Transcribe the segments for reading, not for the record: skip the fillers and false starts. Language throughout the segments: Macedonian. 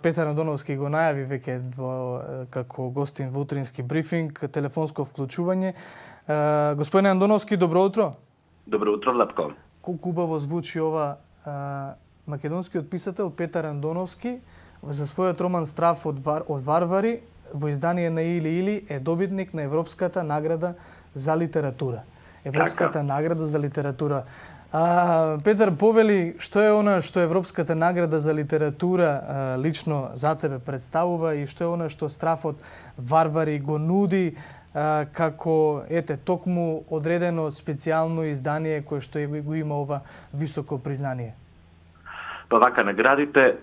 Петар Андоновски го најави веќе како гостин во утрински брифинг, телефонско вклучување. Господине Андоновски, добро утро. Добро утро, Лапко. Колку убаво звучи ова македонскиот писател Петар Андоновски за својот роман Страф од варвари во издание на Или е добитник на Европската награда за литература. Европската награда за литература. Петар, повели, што е она што Европската награда за литература лично за тебе представува и што е она што Страфот варвари го нуди како, токму одредено специјално издание кое што го има ова високо признание? Па вака, наградите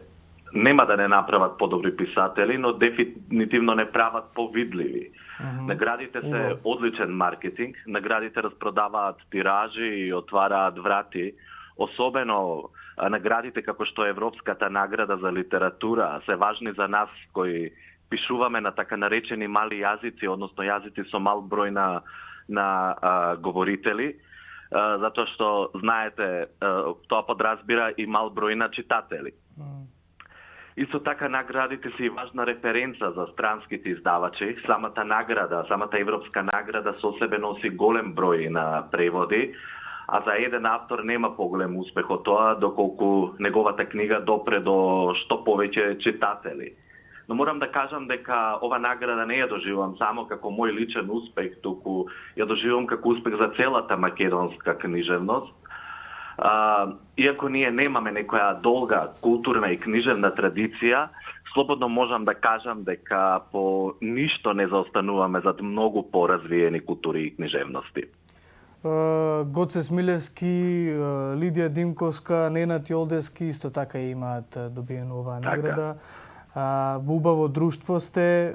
нема да не направат подобри писатели, но дефинитивно не прават повидливи. Наградите се одличен маркетинг, наградите распродаваат тиражи и отвараат врати. Особено наградите како што е Европската награда за литература се важни за нас кои пишуваме на така наречени мали јазици, односно јазици со мал број на говорители, затоа што, знаете, тоа подразбира и мал број на читатели. Исто така наградите се и важна референца за странските издавачи. Самата награда, самата европска награда со себе носи голем број на преводи, а за еден автор нема поголем успех од тоа доколку неговата книга допре до што повеќе читатели. Но морам да кажам дека ова награда не ја доживам само како мој личен успех, туку ја доживам како успех за целата македонска книжевност. Иако ние немаме некоја долга културна и книжевна традиција, слободно можам да кажам дека по ништо не заостануваме зад многу поразвиени култури и книжевности. Гоце Смилевски, Лидија Димковска, Ненад Јолдевски исто така имаат добиено оваа награда. Во убаво друштво сте.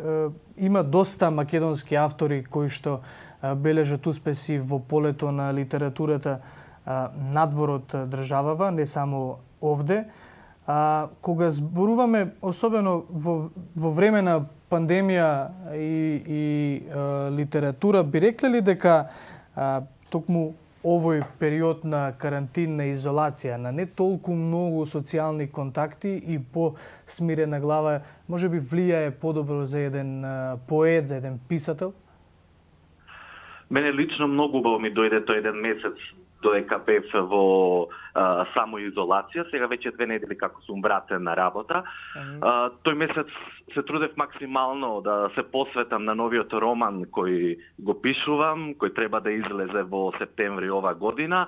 Има доста македонски автори кои што бележат успеси во полето на литературата надвор од државава, не само овде. Кога зборуваме, особено во време на пандемија и литература, би рекле ли дека токму овој период на карантин, на изолација, на не толку многу социјални контакти и по-смирена глава, може би влијае подобро за еден поет, за еден писател? Мене лично многу убаво ми дојде тој еден месец додека бев во самоизолација. Сега веќе 2 недели како сум вратен на работа. Тој месец се трудев максимално да се посветам на новиот роман кој го пишувам, кој треба да излезе во септември ова година.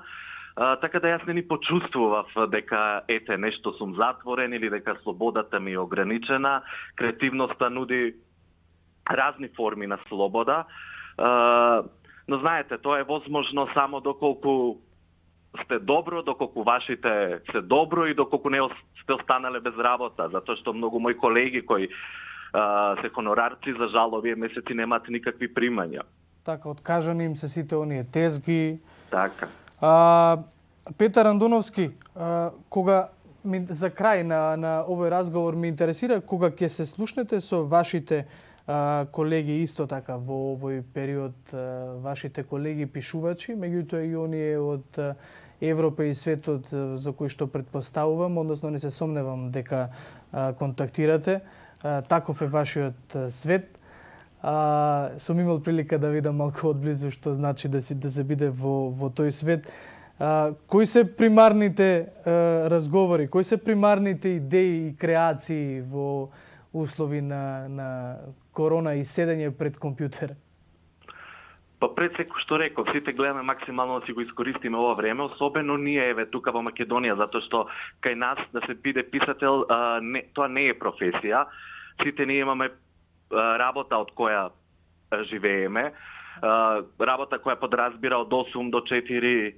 Така да јас не ни почувствував дека нешто сум затворен или дека слободата ми е ограничена. Креативноста нуди разни форми на слобода. Но знаете, тоа е возможно само доколку сте добро, доколку вашите се добро и доколку не сте останале без работа, затоа што многу мои колеги кои се хонорарци, за жал овие месеци немаат никакви примања. Така, откажани им се сите оние тезги. Така. Петар Андоновски, кога за крај на овој разговор ми интересира кога ќе се слушнете со вашите колеги исто така во овој период, вашите колеги пишувачи, меѓутоа и оние од Европа и светот за кои што предпоставувам, односно не се сомневам дека контактирате. Таков е вашиот свет. Сум имал прилика да видам малку одблизу што значи да се биде во тој свет. Кои се примарните разговори, кои се примарните идеи и креации во услови на корона и седење пред компјутер? Па пред секој што реков, сите гледаме максимално да си го искористиме ова време, особено ние тука во Македонија, затоа што кај нас да се биде писател, тоа не е професија. Сите ние имаме работа од која живееме, работа која подразбира од 8 до 4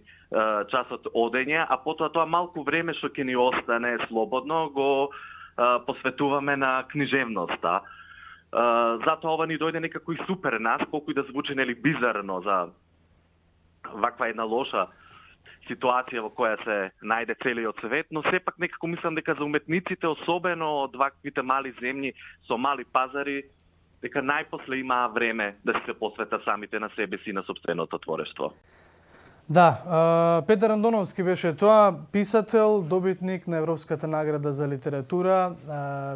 часот одење, а потоа тоа малку време што ќе ни остане слободно го посветуваме на книжевноста. Затоа ова ни дојде некако и супер нас, колку и да звучи нели бизарно за ваква една лоша ситуација во која се најде целиот свет, но сепак некако мислам дека за уметниците, особено од ваквите мали земји со мали пазари, дека најпосле имаа време да се посвета самите на себе си и на сопственото творештво. Да, Петар Андоновски беше тоа, писател, добитник на Европската награда за литература.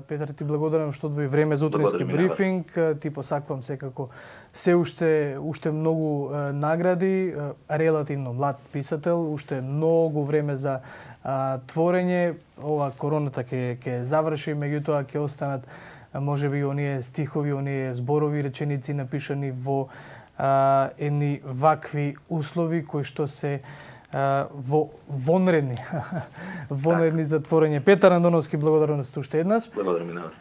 Петар, ти благодарам што одвои време за утрински брифинг. Ти посакувам секако се уште многу награди, релативно млад писател, уште многу време за творење. Ова короната ќе заврши, меѓутоа ќе останат можеби оние стихови, оние зборови, реченици напишани во едни вакви услови кои што се вонредни за творење. Петар Андоновски, благодарност уште еднаш. Благодарам и на вас.